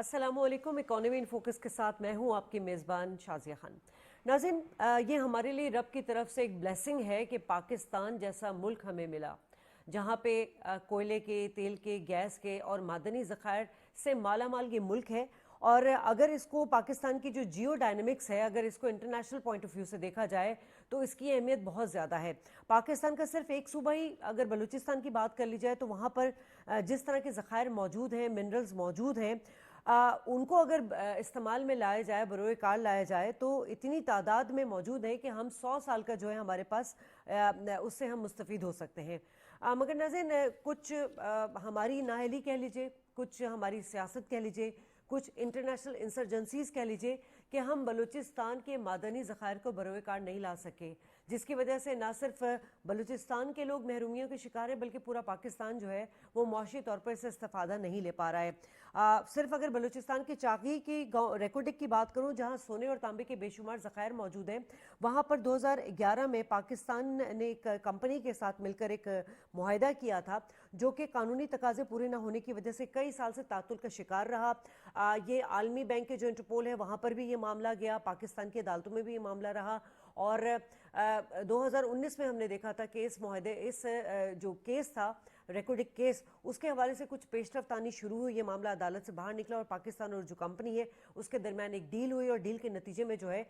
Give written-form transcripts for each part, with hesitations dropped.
السلام علیکم، economy in focus کے ساتھ میں ہوں آپ کی میزبان شازیہ خان۔ ناظرین، یہ ہمارے لیے رب کی طرف سے ایک بلیسنگ ہے کہ پاکستان جیسا ملک ہمیں ملا جہاں پہ کوئلے کے، تیل کے، گیس کے اور معدنی ذخائر سے مالا مال یہ ملک ہے۔ اور اگر اس کو پاکستان کی جو جیو ڈائنمکس ہے، اگر اس کو انٹرنیشنل پوائنٹ آف ویو سے دیکھا جائے تو اس کی اہمیت بہت زیادہ ہے۔ پاکستان کا صرف ایک صوبہ ہی اگر بلوچستان کی بات کر لی جائے تو وہاں پر جس طرح کے ذخائر موجود ہیں، منرلز موجود ہیں، ان کو اگر استعمال میں لایا جائے، بروئے کار لایا جائے تو اتنی تعداد میں موجود ہے کہ ہم 100 سال کا جو ہے ہمارے پاس اس سے ہم مستفید ہو سکتے ہیں۔ مگر ناظرین، کچھ ہماری نااہلی کہہ لیجئے، کچھ ہماری سیاست کہہ لیجئے، کچھ انٹرنیشنل انسرجنسیز کہہ لیجئے کہ ہم بلوچستان کے معدنی ذخائر کو بروئے کار نہیں لا سکے، جس کی وجہ سے نہ صرف بلوچستان کے لوگ محرومیوں کے شکار ہیں بلکہ پورا پاکستان جو ہے وہ معاشی طور پر سے استفادہ نہیں لے پا رہا ہے۔ صرف اگر بلوچستان کی چاقی کی ریکوڈک کی بات کروں، جہاں سونے اور تانبے کے بے شمار ذخائر موجود ہیں، وہاں پر 2011 میں پاکستان نے ایک کمپنی کے ساتھ مل کر ایک معاہدہ کیا تھا جو کہ قانونی تقاضے پورے نہ ہونے کی وجہ سے کئی سال سے تعطل کا شکار رہا۔ یہ عالمی بینک کے جو انٹرپول ہے وہاں پر بھی یہ معاملہ گیا، پاکستان کی عدالتوں میں بھی یہ معاملہ رہا، اور 2019 میں ہم نے دیکھا تھا کہ اس معاہدے، اس جو کیس تھا ریکوڈک کیس، اس کے حوالے سے کچھ پیش رفت آنی شروع ہوئی، یہ معاملہ عدالت سے باہر نکلا اور پاکستان اور جو کمپنی ہے اس کے درمیان ایک ڈیل ہوئی، اور ڈیل کے نتیجے میں جو ہے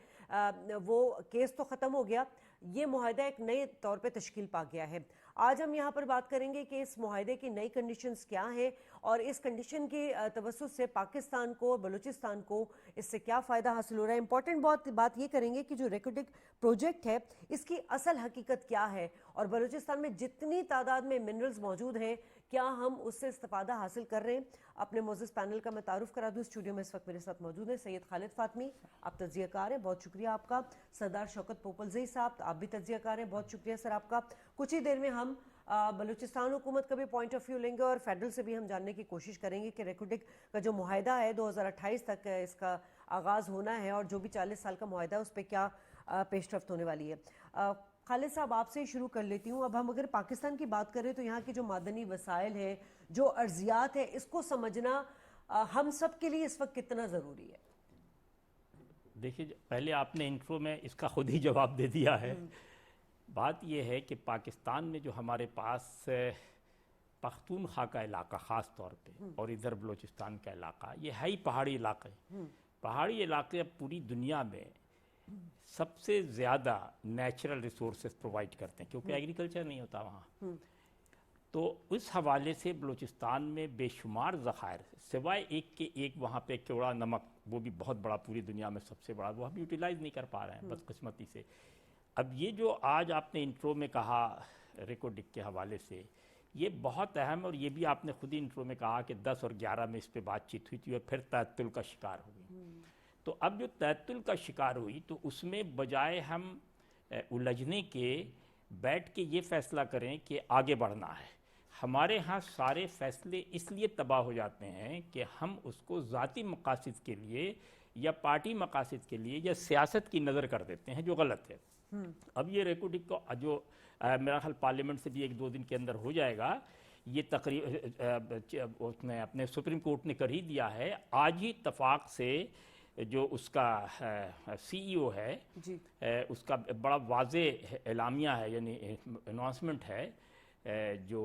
وہ کیس تو ختم ہو گیا، یہ معاہدہ ایک نئے طور پہ تشکیل پا گیا ہے۔ آج ہم یہاں پر بات کریں گے کہ اس معاہدے کی نئی کنڈیشنز کیا ہیں اور اس کنڈیشن کے توسط سے پاکستان کو، بلوچستان کو اس سے کیا فائدہ حاصل ہو رہا ہے۔ امپورٹنٹ بات یہ کریں گے کہ جو ریکوڈک پروجیکٹ ہے اس کی اصل حقیقت کیا ہے، اور بلوچستان میں جتنی تعداد میں منرلز موجود ہیں کیا ہم اس سے استفادہ حاصل کر رہے ہیں۔ اپنے معزز پینل کا میں تعارف کرا دوں، اسٹوڈیو میں اس وقت میرے ساتھ موجود ہیں سید خالد فاطمی، آپ تجزیہ کار ہیں، بہت شکریہ آپ کا۔ سردار شوکت پوپلزئی صاحب، آپ بھی تجزیہ کار ہیں، بہت شکریہ سر آپ کا۔ کچھ ہی دیر میں ہم بلوچستان حکومت کا بھی پوائنٹ آف ویو لیں گے اور فیڈرل سے بھی ہم جاننے کی کوشش کریں گے کہ ریکوڈک کا جو معاہدہ ہے 2028 تک اس کا آغاز ہونا ہے، اور جو بھی 40 سال کا معاہدہ ہے اس پہ کیا پیش رفت ہونے والی ہے۔ خالد صاحب، آپ سے ہی شروع کر لیتی ہوں۔ اب ہم اگر پاکستان کی بات کریں تو یہاں کی جو معدنی وسائل ہے، جو ارضیات ہے، اس کو سمجھنا ہم سب کے لیے اس وقت کتنا ضروری ہے؟ دیکھیے، پہلے آپ نے انٹرو میں اس کا خود ہی جواب دے دیا ہے۔ بات یہ ہے کہ پاکستان میں جو ہمارے پاس پختونخوا کا علاقہ خاص طور پہ اور ادھر بلوچستان کا علاقہ، یہ ہے ہی پہاڑی علاقے۔ پہاڑی علاقے اب پوری دنیا میں سب سے زیادہ نیچرل ریسورسز پرووائڈ کرتے ہیں کیونکہ ایگریکلچر نہیں ہوتا وہاں۔ تو اس حوالے سے بلوچستان میں بے شمار ذخائر، سوائے ایک کے ایک وہاں پہ کیوڑا نمک، وہ بھی بہت بڑا، پوری دنیا میں سب سے بڑا، وہ ہم یوٹیلائز نہیں کر پا رہے ہیں بدقسمتی سے۔ اب یہ جو آج آپ نے انٹرو میں کہا ریکوڈک کے حوالے سے، یہ بہت اہم، اور یہ بھی آپ نے خود ہی انٹرو میں کہا کہ 10 اور 11 میں اس پہ بات چیت ہوئی تھی اور پھر تعطل کا شکار ہوئی۔ تو اب جو تعطل کا شکار ہوئی تو اس میں بجائے ہم الجھنے کے بیٹھ کے یہ فیصلہ کریں کہ آگے بڑھنا ہے، ہمارے ہاں سارے فیصلے اس لیے تباہ ہو جاتے ہیں کہ ہم اس کو ذاتی مقاصد کے لیے یا پارٹی مقاصد کے لیے یا سیاست کی نظر کر دیتے ہیں، جو غلط ہے۔ اب یہ ریکوڈک کو جو میرا خیال پارلیمنٹ سے بھی 1-2 دن کے اندر ہو جائے گا، یہ اس نے اپنے سپریم کورٹ نے کر ہی دیا ہے۔ آج ہی اتفاق سے جو اس کا سی ای او ہے، اس کا بڑا واضح اعلامیہ ہے، یعنی اناؤنسمنٹ ہے، جو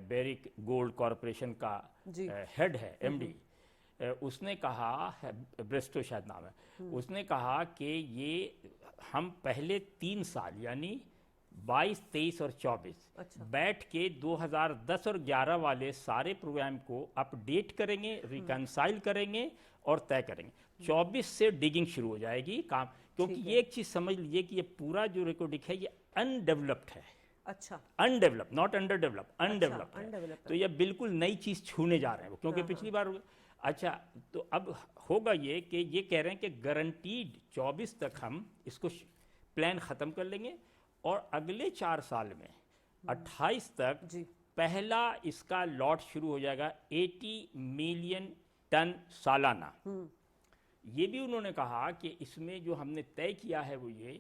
بیرک گولڈ کارپوریشن کا ہیڈ ہے، ایم ڈی، اس نے کہا، برسٹو شاید نام ہے، اس نے کہا کہ یہ ہم پہلے 3 سال یعنی 22، 23 اور 24 بیٹھ کے 2010 اور 11 والے سارے پروگرام کو اپ ڈیٹ کریں گے، ریکنسائل کریں گے اور طے کریں گے۔ 24 سے ڈگنگ شروع ہو جائے گی کام، کیونکہ یہ ایک چیز سمجھ لیجیے کہ یہ پورا جو ریکوڈک ہے یہ انڈیولپڈ ہے۔ اچھا، انڈیولپ، ناٹ انڈر ڈیولپ، انڈیولپڈ ہے۔ تو یہ بالکل نئی چیز چھونے جا رہے ہیں وہ، کیونکہ پچھلی بار اچھا، تو اب ہوگا یہ کہ یہ کہہ رہے ہیں کہ گارنٹیڈ 24 تک ہم اس کو پلان ختم کر لیں گے، اور اگلے 4 سال میں 28 تک پہلا اس کا لاٹ شروع ہو جائے گا 80 ملین ٹن سالانہ۔ یہ بھی انہوں نے کہا کہ اس میں جو ہم نے طے کیا ہے وہ یہ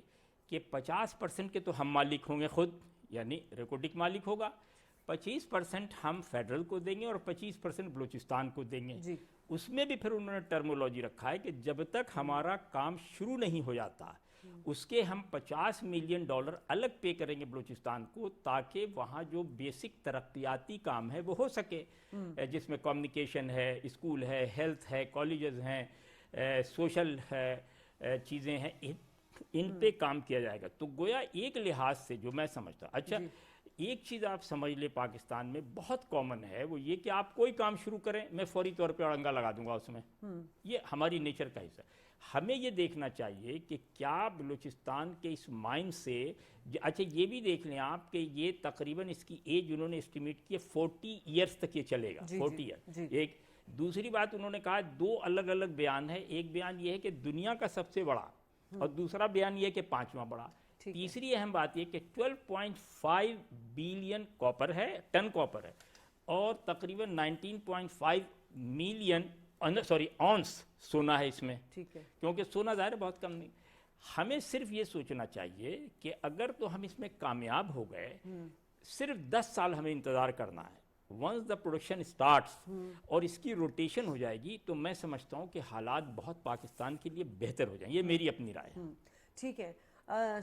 کہ 50% کے تو ہم مالک ہوں گے خود، یعنی ریکوڈک مالک ہوگا، 25% ہم فیڈرل کو دیں گے اور 25% بلوچستان کو دیں گے. جی اس میں بھی پھر انہوں نے ٹرمولوجی رکھا ہے کہ جب تک ہمارا کام شروع نہیں ہو جاتا اس کے ہم $50 ملین الگ پے کریں گے بلوچستان کو, تاکہ وہاں جو بیسک ترقیاتی کام ہے وہ ہو سکے, جس میں کمیونیکیشن ہے, اسکول ہے, ہیلتھ ہے, کالجز ہیں, سوشل چیزیں ہیں, ان پہ کام کیا جائے گا. تو گویا ایک لحاظ سے جو میں سمجھتا ہوں, اچھا ایک چیز آپ سمجھ لیں پاکستان میں بہت کامن ہے, وہ یہ کہ آپ کوئی کام شروع کریں میں فوری طور پہ اڑنگا لگا دوں گا اس میں. یہ ہماری نیچر کا حصہ ہے. ہمیں یہ دیکھنا چاہیے کہ کیا بلوچستان کے اس مائنڈ سے, اچھا یہ بھی دیکھ لیں آپ کہ یہ تقریباً اس کی ایج انہوں نے اسٹیمیٹ کی 40 ایئرس تک یہ چلے گا. 40 ایئر. ایک دوسری بات انہوں نے کہا 2 الگ الگ بیان ہے. ایک بیان یہ ہے کہ دنیا کا سب سے بڑا, اور دوسرا بیان یہ ہے کہ 5واں بڑا. تیسری اہم بات یہ کہ 12.5 بلین کاپر ہے, ٹن کاپر ہے, اور تقریباً 19.5 ملین آنس سونا ہے اس میں. کیونکہ سونا ظاہر بہت کم نہیں. ہمیں صرف یہ سوچنا چاہیے کہ اگر تو ہم اس میں کامیاب ہو گئے, صرف 10 سال ہمیں انتظار کرنا ہے. ونس دا پروڈکشن اسٹارٹس اور اس کی روٹیشن ہو جائے گی تو میں سمجھتا ہوں کہ حالات بہت پاکستان کے لیے بہتر ہو جائیں. یہ میری اپنی رائے ہے. ٹھیک ہے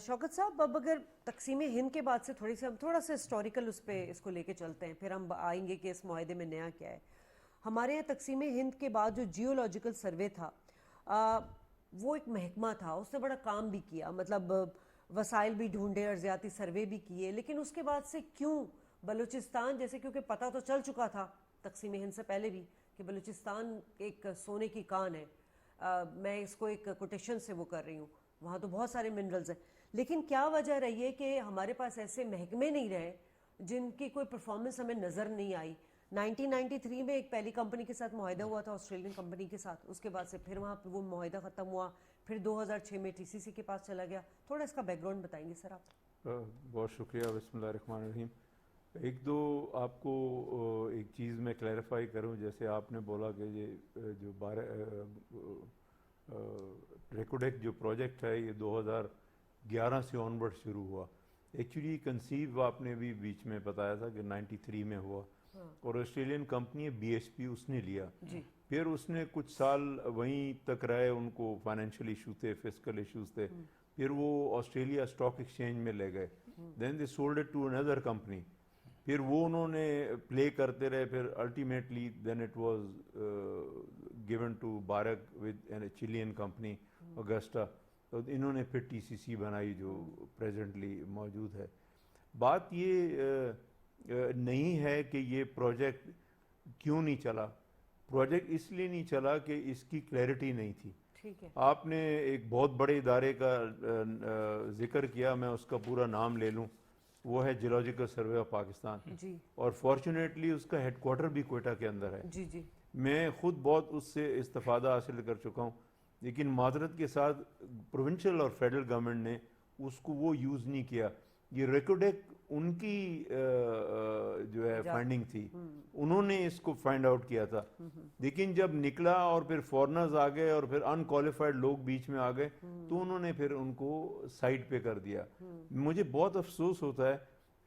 شوکت صاحب, اب اگر تقسیم ہند کے بعد سے تھوڑا سا ہسٹوریکل اس کو لے کے چلتے ہیں, پھر ہم آئیں گے کہ اس معاہدے میں نیا کیا ہے. ہمارے یہاں تقسیم ہند کے بعد جو جیولوجیکل سروے تھا وہ ایک محکمہ تھا, اس نے بڑا کام بھی کیا, مطلب وسائل بھی ڈھونڈے, ارضیاتی سروے بھی کیے, لیکن اس کے بعد سے کیوں بلوچستان جیسے, کیونکہ پتہ تو چل چکا تھا تقسیم ہند سے پہلے بھی کہ بلوچستان ایک سونے کی کان ہے, میں اس کو ایک کوٹیشن سے وہ کر رہی ہوں, وہاں تو بہت سارے منرلز ہیں, لیکن کیا وجہ رہی ہے کہ ہمارے پاس ایسے محکمے نہیں رہے جن کی کوئی پرفارمنس ہمیں نظر نہیں آئی. 1993 میں ایک پہلی کمپنی کے ساتھ معاہدہ ہوا تھا, آسٹریلین کمپنی کے ساتھ, اس کے بعد سے پھر وہاں وہ معاہدہ ختم ہوا, پھر 2006 میں TCC کے پاس چلا گیا. تھوڑا اس کا بیک گراؤنڈ بتائیں گے سر آپ. بہت شکریہ. بسم اللہ الرحمن الرحیم. ایک دو آپ کو ایک چیز میں کلیریفائی کروں, جیسے آپ نے بولا کہ یہ جو ریکوڈیک جو پروجیکٹ ہے یہ 2011 سے آن ورڈ شروع ہوا. ایکچولی کنسیو آپ نے بھی بیچ میں بتایا تھا کہ 93 میں ہوا, اور آسٹریلین کمپنی ہے BHP اس نے لیا. پھر اس نے کچھ سال وہیں تک رہے, ان کو فائنینشیل ایشو تھے, فسکل ایشوز تھے, پھر وہ آسٹریلیا اسٹاک ایکسچینج میں لے گئے. Then they sold it to another company, پھر وہ انہوں نے پلے کرتے رہے, پھر ultimately then it was given to Barrick with an Chilean company Agusta. تو انہوں نے پھر TCC بنائی جو پریزنٹلی موجود ہے. بات یہ نہیں ہے کہ یہ پروجیکٹ کیوں نہیں چلا. پروجیکٹ اس لیے نہیں چلا کہ اس کی کلیئرٹی نہیں تھی. آپ نے ایک بہت بڑے ادارے کا ذکر کیا, میں اس کا پورا نام لے لوں, وہ ہے جیولوجیکل سروے آف پاکستان, اور فارچونیٹلی اس کا ہیڈ کوارٹر بھی کوئٹہ کے اندر ہے. میں خود بہت اس سے استفادہ حاصل کر چکا ہوں, لیکن معذرت کے ساتھ پروونشل اور فیڈرل گورنمنٹ نے اس کو وہ یوز نہیں کیا. یہ ریکوڈیک ان کی جو ہے فنڈنگ تھی, انہوں نے اس کو فائنڈ آؤٹ کیا تھا, لیکن جب نکلا اور پھر فورنرز آ گئے اور پھر انکوالیفائڈ لوگ بیچ میں آ گئے تو انہوں نے پھر ان کو سائڈ پہ کر دیا. مجھے بہت افسوس ہوتا ہے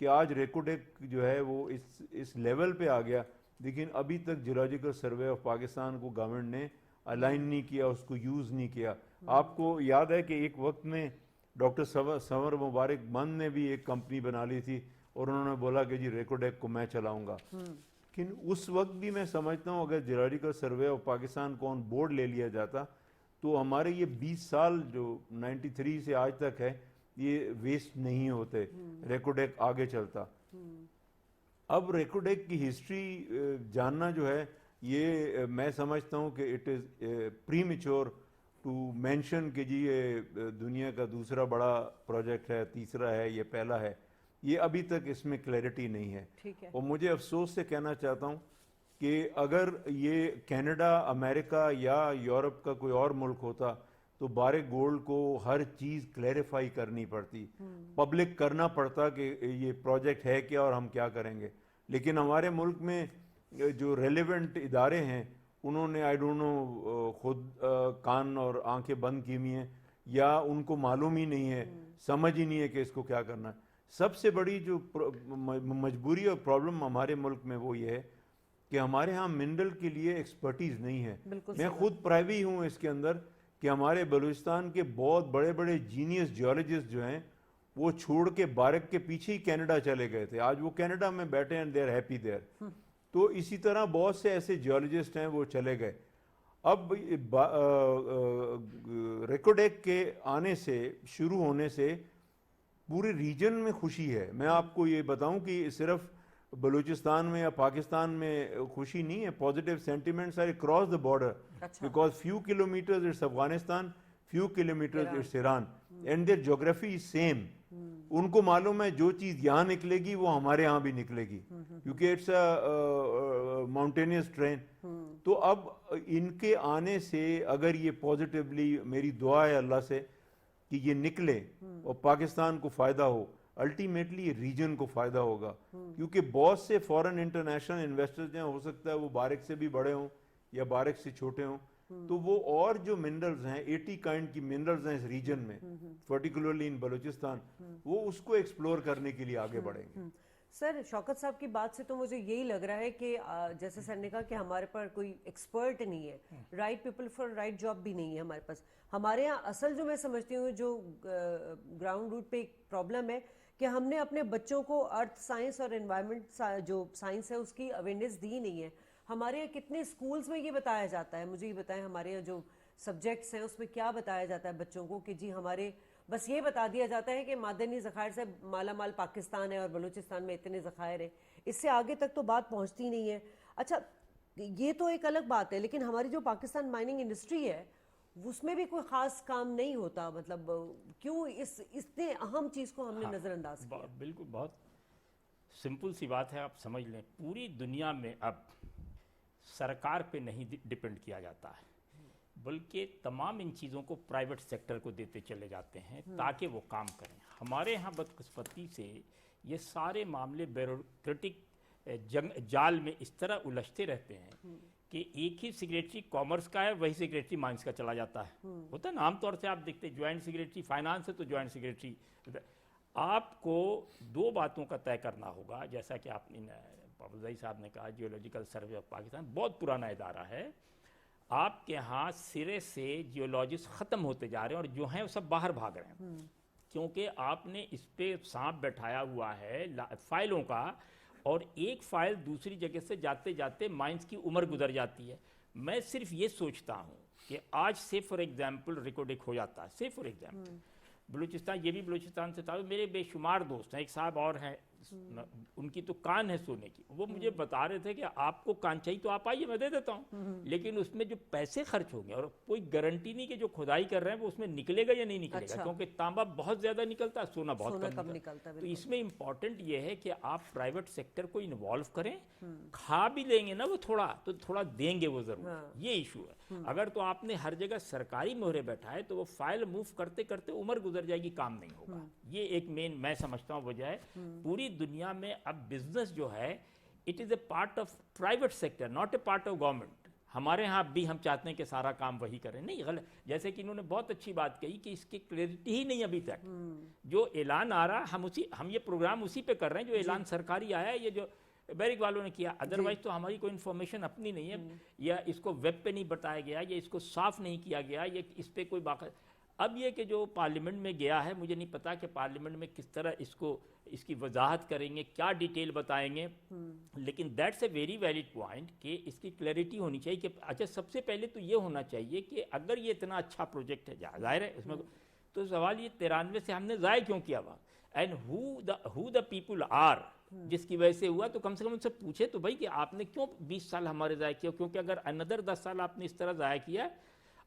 کہ آج ریکوڈیک جو ہے وہ اس لیول پہ آ گیا, لیکن ابھی تک جیولوجیکل سروے آف پاکستان کو گورنمنٹ نے الائن نہیں کیا, اس کو یوز نہیں کیا. آپ کو یاد ہے کہ ایک وقت میں ڈاکٹر سنور مبارک بند نے بھی ایک کمپنی بنا لی تھی, اور انہوں نے بولا کہ جی ریکوڈیک کو میں چلاؤں گا. لیکن اس وقت بھی میں سمجھتا ہوں اگر جیولوجیکل سروے آف پاکستان کو آن بورڈ لے لیا جاتا تو ہمارے یہ 20 سال جو 93 سے آج تک ہے یہ ویسٹ نہیں ہوتے, ریکوڈیک آگے چلتا. اب ریکوڈیک کی ہسٹری جاننا جو ہے یہ میں سمجھتا ہوں کہ it is premature to mention کہ جی یہ دنیا کا دوسرا بڑا پروجیکٹ ہے, تیسرا ہے, یہ پہلا ہے. یہ ابھی تک اس میں کلیئرٹی نہیں ہے. اور مجھے افسوس سے کہنا چاہتا ہوں کہ اگر یہ کینیڈا, امریکہ یا یورپ کا کوئی اور ملک ہوتا تو بارک گولڈ کو ہر چیز کلیریفائی کرنی پڑتی, پبلک کرنا پڑتا کہ یہ پروجیکٹ ہے کیا اور ہم کیا کریں گے. لیکن ہمارے ملک میں جو ریلیونٹ ادارے ہیں انہوں نے آئی ڈونٹ نو خود کان اور آنکھیں بند کی ہوئی ہیں, یا ان کو معلوم ہی نہیں ہے, سمجھ ہی نہیں ہے کہ اس کو کیا کرنا ہے. سب سے بڑی جو مجبوری اور پرابلم ہمارے ملک میں وہ یہ ہے کہ ہمارے ہاں منرل کے لیے ایکسپرٹیز نہیں ہے. میں خود پرائیوی ہوں اس کے اندر کہ ہمارے بلوچستان کے بہت بڑے بڑے جینیس جیولوجسٹ جو ہیں وہ چھوڑ کے بارک کے پیچھے ہی کینیڈا چلے گئے تھے. آج وہ کینیڈا میں بیٹھے ہیں, دے آر ہیپی دیئر. تو اسی طرح بہت سے ایسے جیولوجسٹ ہیں وہ چلے گئے. اب ریکوڈیک کے آنے سے, شروع ہونے سے پورے ریجن میں خوشی ہے. میں آپ کو یہ بتاؤں کہ صرف بلوچستان میں یا پاکستان میں خوشی نہیں ہے, positive sentiments are across the border, because few kilometres it's Afghanistan, few kilometers it's Iran, and their geography is same. ان کو معلوم ہے جو چیز یہاں نکلے گی وہ ہمارے ہاں بھی نکلے گی, کیونکہ اٹس ماؤنٹینیس ٹرین. تو اب ان کے آنے سے اگر یہ پازیٹیولی, میری دعا ہے اللہ سے کہ یہ نکلے اور پاکستان کو فائدہ ہو, الٹیمیٹلی ریجن کو فائدہ ہوگا. کیونکہ بہت سے فورن انٹرنیشنل انویسٹرز ہیں, ہو سکتا ہے وہ بارک سے بھی بڑے ہوں یا بارک سے چھوٹے ہوں, تو وہ اور جو منرلز ہیں 80 کائنڈ کی منرلز ہیں اس ریجن میں, پرٹیکولرلی ان بلوچستان, وہ اس کو ایکسپلور کرنے کے لیے آگے بڑھیں گے. سر, شوکت صاحب کی بات سے تو مجھے یہی لگ رہا ہے کہ جیسے سر نے کہا کہ ہمارے پر کوئی ایکسپرٹ نہیں ہے, right people for right job بھی نہیں ہے ہمارے پاس. ہمارے یہاں اصل جو میں سمجھتی ہوں جو گراؤنڈ روٹ پہ ایک پرابلم ہے کہ ہم نے اپنے بچوں کو ارتھ سائنس اور انوائرمنٹ جو سائنس ہے اس کی اویئرنیس دی نہیں ہے. ہمارے یہاں کتنے سکولز میں یہ بتایا جاتا ہے, مجھے یہ بتائیں ہمارے یہاں جو سبجیکٹس ہیں اس میں کیا بتایا جاتا ہے بچوں کو کہ جی ہمارے بس یہ بتا دیا جاتا ہے کہ معدنی ذخائر سے مالا مال پاکستان ہے اور بلوچستان میں اتنے ذخائر ہیں, اس سے آگے تک تو بات پہنچتی نہیں ہے. اچھا, یہ تو ایک الگ بات ہے, لیکن ہماری جو پاکستان مائننگ انڈسٹری ہے اس میں بھی کوئی خاص کام نہیں ہوتا. مطلب کیوں اس اتنے اہم چیز کو ہم نے نظر انداز کیا؟ بالکل, بہت سمپل سی بات ہے, آپ سمجھ لیں. پوری دنیا میں اب سرکار پہ نہیں ڈپینڈ کیا جاتا ہے, بلکہ تمام ان چیزوں کو پرائیویٹ سیکٹر کو دیتے چلے جاتے ہیں تاکہ وہ کام کریں. ہمارے ہاں بدقسمتی سے یہ سارے معاملے بیوروکریٹک جال میں اس طرح الجھتے رہتے ہیں کہ ایک ہی سیکریٹری کامرس کا ہے, وہی سیکریٹری مائنس کا چلا جاتا ہے. ہوتا ہے نا, عام طور سے آپ دیکھتے ہیں جوائنٹ سیکریٹری فائنانس ہے تو جوائنٹ سیکریٹری. آپ کو دو باتوں کا طے کرنا ہوگا, جیسا کہ آپ نے پاپوزائی صاحب نے کہا, جیولوجیکل سروے آف پاکستان بہت پرانا ادارہ ہے. آپ کے ہاں سرے سے جیولوجسٹ ختم ہوتے جا رہے ہیں اور جو ہیں وہ سب باہر بھاگ رہے ہیں, کیونکہ آپ نے اس پہ سانپ بیٹھایا ہوا ہے فائلوں کا, اور ایک فائل دوسری جگہ سے جاتے جاتے مائنس کی عمر گزر جاتی ہے. میں صرف یہ سوچتا ہوں کہ آج سے فار ایگزامپل ریکارڈک ہو جاتا ہے, سے فار ایگزامپل بلوچستان, یہ بھی بلوچستان سے تھا, میرے بے شمار دوست ہیں, ایک صاحب اور ہیں ان کی تو کان ہے سونے کی, وہ مجھے بتا رہے تھے کہ آپ کو کان چاہیے تو آپ آئیے میں دے دیتا ہوں, لیکن اس میں جو پیسے خرچ ہوں گے اور کوئی گارنٹی نہیں کہ جو کھدائی کر رہے ہیں وہ اس میں نکلے گا یا نہیں نکلے گا, کیونکہ تانبا بہت زیادہ نکلتا ہے, سونا بہت کم نکلتا ہے. تو اس میں امپورٹنٹ یہ ہے کہ آپ پرائیویٹ سیکٹر کو انوالو کریں, کھا بھی لیں گے نا وہ تھوڑا تو تھوڑا دیں گے وہ ضرور, یہ ایشو ہے. اگر تو آپ نے ہر جگہ سرکاری مہرے بیٹھا ہے تو وہ فائل موو کرتے کرتے عمر گزر جائے گی, کام نہیں ہوگا. یہ ایک مین میں سمجھتا ہوں وجہ ہے. پوری دنیا میں اب بزنس جو ہے it is a part of private sector, not a part of government. ہمارے ہاں بھی ہم چاہتے ہیں کہ سارا کام وہی کریں, نہیں غلط. جیسے کہ انہوں نے بہت اچھی بات کہی کہ اس کی کلیئرٹی ہی نہیں ابھی تک. جو اعلان آ رہا ہم یہ پروگرام اسی پہ کر رہے ہیں جو اعلان سرکاری آیا ہے, یہ جو بیرک والوں نے کیا, ادروائز تو ہماری کوئی انفارمیشن اپنی نہیں ہے, یا اس کو ویب پہ نہیں بتایا گیا, یا اس کو صاف نہیں کیا گیا, یا اس پہ کوئی باقاعدہ. اب یہ کہ جو پارلیمنٹ میں گیا ہے, مجھے نہیں پتا کہ پارلیمنٹ میں کس طرح اس کی وضاحت کریں گے, کیا ڈیٹیل بتائیں گے, لیکن that's a very valid point کہ اس کی کلیئرٹی ہونی چاہیے. کہ اچھا, سب سے پہلے تو یہ ہونا چاہیے کہ اگر یہ اتنا اچھا پروجیکٹ ہے, ظاہر ہے اس میں تو سوال یہ 93 سے ہم نے ضائع کیوں کیا ہوا, and who the people are, جس کی وجہ سے ہوا, تو کم سے کم ان سے پوچھے تو بھائی کہ آپ نے کیوں 20 سال ہمارے ضائع کیا, کیونکہ اگر اندر 10 سال آپ نے اس طرح ضائع کیا,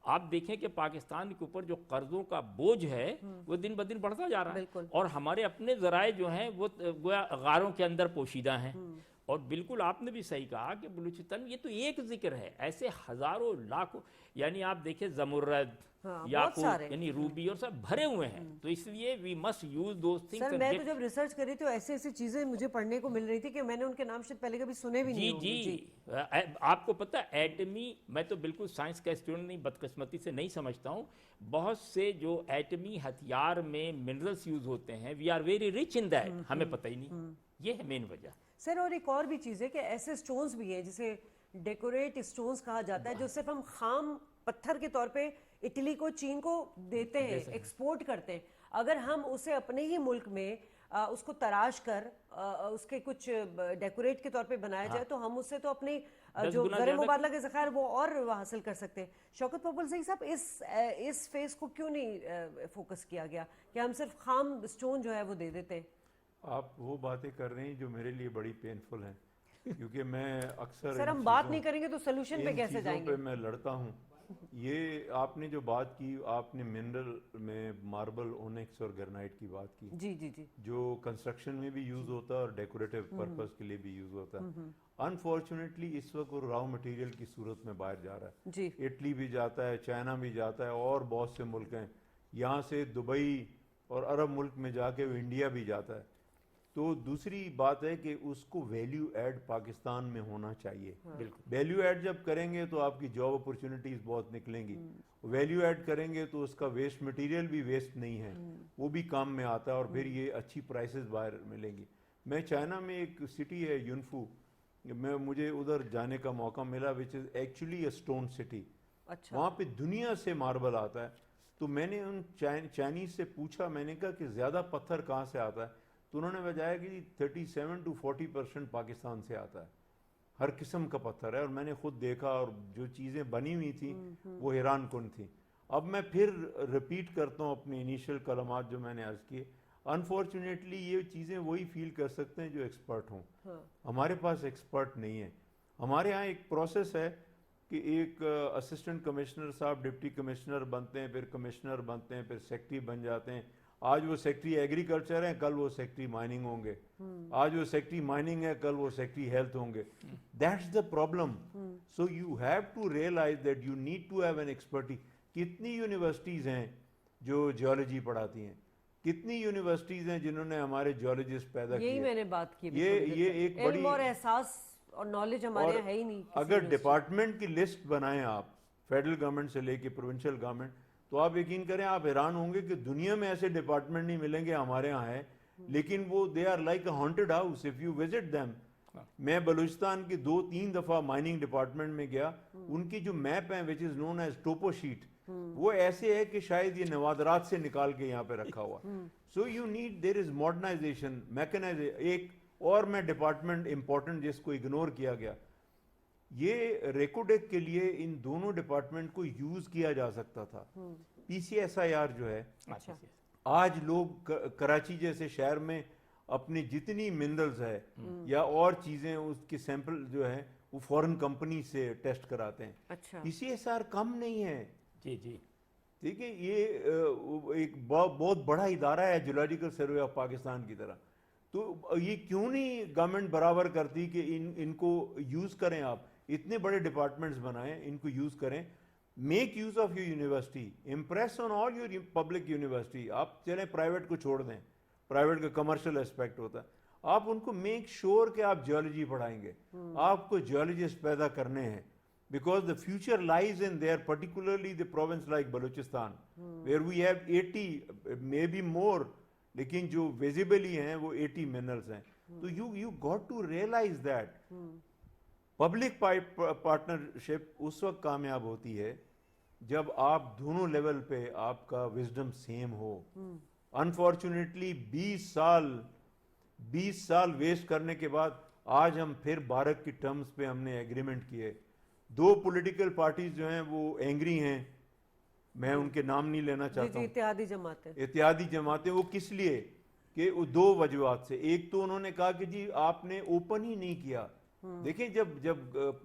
آپ دیکھیں کہ پاکستان کے اوپر جو قرضوں کا بوجھ ہے وہ دن بدن بڑھتا جا رہا ہے, اور ہمارے اپنے ذرائع جو ہیں وہ گویا غاروں کے اندر پوشیدہ ہیں. اور بالکل آپ نے بھی صحیح کہا کہ بلوچستان یہ تو ایک ذکر ہے, ایسے ہزاروں لاکھوں, یعنی آپ دیکھیں زمرد, ہاں، یا بہت سارے یعنی روبی اور سب بھرے ہوئے ہیں. تو اس لیے we must use those sir things. میں تو جب ریسرچ کری تو ایسی ایسی چیزیں مجھے پڑھنے کو مل رہی تھی کہ میں نے ان کے نام شاید پہلے کبھی سنے بھی نہیں ہوں گے. جی آپ کو پتہ ایٹمی، میں تو بالکل سائنس کا اسٹوڈنٹ نہیں، بدقسمتی سے نہیں سمجھتا ہوں. بہت سے جو ایٹمی ہتھیار میں منرلس یوز ہوتے ہیں، we are very rich in that, ہمیں پتہ ہی نہیں. یہ ہے مین وجہ. سر اور ایک اور بھی چیز ہے کہ ایسے سٹونز بھی ہیں جسے ڈیکوریٹ سٹونز کہا جاتا ہے، جو صرف ہم خام پتھر کے طور پہ اٹلی کو، چین کو دیتے ہیں، ایکسپورٹ کرتے ہیں. اگر ہم اسے اپنے ہی ملک میں اس کو تراش کر اس کے کچھ ڈیکوریٹ کے طور پہ بنایا جائے تو ہم اس سے تو اپنی جو زر مبادلہ کے ذخائر وہ اور حاصل کر سکتے ہیں. شوکت پاپلزئی صاحب، اس فیس کو کیوں نہیں فوکس کیا گیا کہ ہم صرف خام سٹون جو ہے وہ دے دیتے ہیں؟ آپ وہ باتیں کر رہے ہیں جو میرے لیے بڑی پینفل ہیں، کیونکہ میں اکثر سر ہم بات نہیں کریں گے تو سلوشن پہ کیسے جائیں گے؟ میں لڑتا ہوں. یہ آپ نے جو بات کی، آپ نے منرل میں ماربل، اونکس اور گرنائٹ کی بات کی، جی جی جی، جو کنسٹرکشن میں بھی یوز ہوتا ہے اور ڈیکوریٹو پرپز کے لیے بھی یوز ہوتا ہے. انفارچونیٹلی اس وقت وہ راؤ مٹیریل کی صورت میں باہر جا رہا ہے. جی اٹلی بھی جاتا ہے، چائنا بھی جاتا ہے، اور بہت سے ملک ہیں. یہاں سے دبئی اور عرب ملک میں جا کے وہ انڈیا بھی جاتا ہے. تو دوسری بات ہے کہ اس کو ویلیو ایڈ پاکستان میں ہونا چاہیے. ویلیو ایڈ جب کریں گے تو آپ کی جاب اپرچونیٹیز بہت نکلیں گی. ویلیو ایڈ کریں گے تو اس کا ویسٹ مٹیریل بھی ویسٹ نہیں ہے، وہ بھی کام میں آتا ہے، اور پھر یہ اچھی پرائسز باہر ملیں گی. میں چائنا میں ایک سٹی ہے یونفو، مجھے ادھر جانے کا موقع ملا، which is actually a stone city. وہاں پہ دنیا سے ماربل آتا ہے. تو میں نے ان چائنیز سے پوچھا، میں نے کہا کہ زیادہ پتھر کہاں سے آتا ہے؟ تو انہوں نے بتایا کہ 37 to 40% پاکستان سے آتا ہے. ہر قسم کا پتھر ہے، اور میں نے خود دیکھا، اور جو چیزیں بنی ہوئی تھیں وہ حیران کن تھیں. اب میں پھر ریپیٹ کرتا ہوں اپنے انیشیل کلمات جو میں نے عرض کیے. انفارچونیٹلی یہ چیزیں وہی فیل کر سکتے ہیں جو ایکسپرٹ ہوں. ہمارے پاس ایکسپرٹ نہیں ہے. ہمارے ہاں ایک پروسیس ہے کہ ایک اسسٹنٹ کمشنر صاحب ڈپٹی کمشنر بنتے ہیں، پھر کمشنر بنتے ہیں، پھر سیکٹری بن جاتے ہیں. آج وہ سیکٹری ایگریکلچر ہیں، کل وہ سیکٹری مائننگ ہوں گے. آج وہ سیکٹری مائننگ ہے، کل وہ سیکٹری ہیلتھ ہوں گے. That's the problem. So you have to realise that you need to have an expertise. کتنی یونیورسٹیز ہیں جو جیولوجی پڑھاتی ہیں؟ کتنی یونیورسٹیز ہیں جنہوں نے ہمارے جیولوجسٹ پیدا کیے؟ یہی میں نے بات کی. یہ ایک بڑی علم اور احساس اور نالج ہمارے یہاں ہے ہی نہیں. اگر ڈپارٹمنٹ کی لسٹ بنائیں آپ، فیڈرل گورنمنٹ سے لے کے پروونشل گورنمنٹ، تو آپ یقین کریں آپ حیران ہوں گے کہ دنیا میں ایسے ڈپارٹمنٹ نہیں ملیں گے. ہمارے ہاں ہے، لیکن وہ they are like a haunted house if you visit them. میں بلوچستان کی 2-3 دفعہ مائننگ ڈپارٹمنٹ میں گیا. ان کی جو میپ ہیں وچ از نون ایز ٹوپو شیٹ، وہ ایسے ہے کہ شاید یہ نوادرات سے نکال کے یہاں پہ رکھا ہوا. So you need, there is modernisation, mechanisation. ایک اور میں ڈپارٹمنٹ امپورٹنٹ جس کو اگنور کیا گیا، یہ ریکوڈیک کے لیے ان دونوں ڈپارٹمنٹ کو یوز کیا جا سکتا تھا. پی سی ایس آئی آر جو ہے، آج لوگ کراچی جیسے شہر میں اپنی جتنی منرلز ہے یا اور چیزیں اس کے سیمپل جو ہے وہ فورن کمپنی سے ٹیسٹ کراتے ہیں. پی سی ایس آر کم نہیں ہے. جی جی ٹھیک ہے، یہ ایک بہت بڑا ادارہ ہے جیولوجیکل سروے آف پاکستان کی طرح. تو یہ کیوں نہیں گورنمنٹ برابر کرتی کہ ان کو یوز کریں؟ آپ اتنے بڑے ڈپارٹمنٹس بنائیں، ان کو یوز کریں. Make use of your university, impress on all your public university. آپ چلیں پرائیویٹ کو چھوڑ دیں، پرائیویٹ کا کمرشل اسپیکٹ ہوتا ہے. آپ ان کو میک شور کہ آپ جیولوجی پڑھائیں گے. آپ کو جیولوجسٹ پیدا کرنے ہیں، because the future lies in there, particularly the province like Balochistan where we have 80 may be more, لیکن جو ویزیبلی ہیں وہ 80 منرلز ہیں. تو you got to realise that public partnership اس وقت کامیاب ہوتی ہے جب آپ دونوں لیول پہ آپ کا وزڈم سیم ہو. انفارچونیٹلی 20 سال ویسٹ کرنے کے بعد آج ہم پھر بھارت کی ٹرمز پہ ہم نے ایگریمنٹ کیے. 2 پولیٹیکل پارٹیز جو ہیں وہ اینگری ہیں، میں ان کے نام نہیں لینا چاہتا ہوں. اتحادی جماعتیں. وہ کس لیے؟ کہ 2 وجوہات سے. ایک تو انہوں نے کہا کہ جی آپ نے اوپن ہی نہیں کیا. دیکھیں جب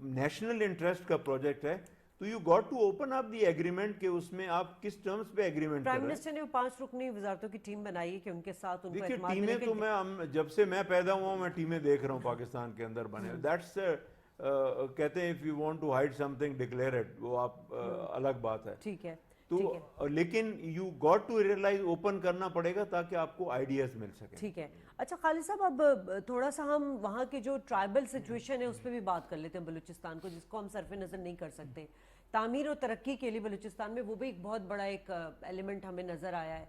نیشنل انٹرسٹ کا پروجیکٹ ہے تو you got to open up the agreement کہ اس میں آپ کس ٹرمز پہ ایگریمنٹ کر رہے ہیں. پرائم منسٹر نے 5 رکنی وزارتوں کی ٹیم بنائی ہے کہ ان کے ساتھ ان کو دیکھیں ٹیمیں تو میں جب سے میں پیدا ہوا ہوں میں ٹیمیں دیکھ رہا ہوں پاکستان کے اندر بنے. دیٹس کہتے ہیں if you want to hide something declare it, وہ آپ الگ بات ہے. ٹھیک ہے. تو لیکن you got to realise open کرنا پڑے گا تاکہ آپ کو آئیڈیاز مل سکیں. ٹھیک ہے. اچھا خالد صاحب, اب تھوڑا سا ہم وہاں کی جو ٹرائبل سچویشن ہے اس پہ بھی بات کر لیتے ہیں بلوچستان کو, جس کو ہم صرف نظر نہیں کر سکتے. تعمیر و ترقی کے لیے بلوچستان میں وہ بھی ایک بہت بڑا ایک ایلیمنٹ ہمیں نظر آیا ہے.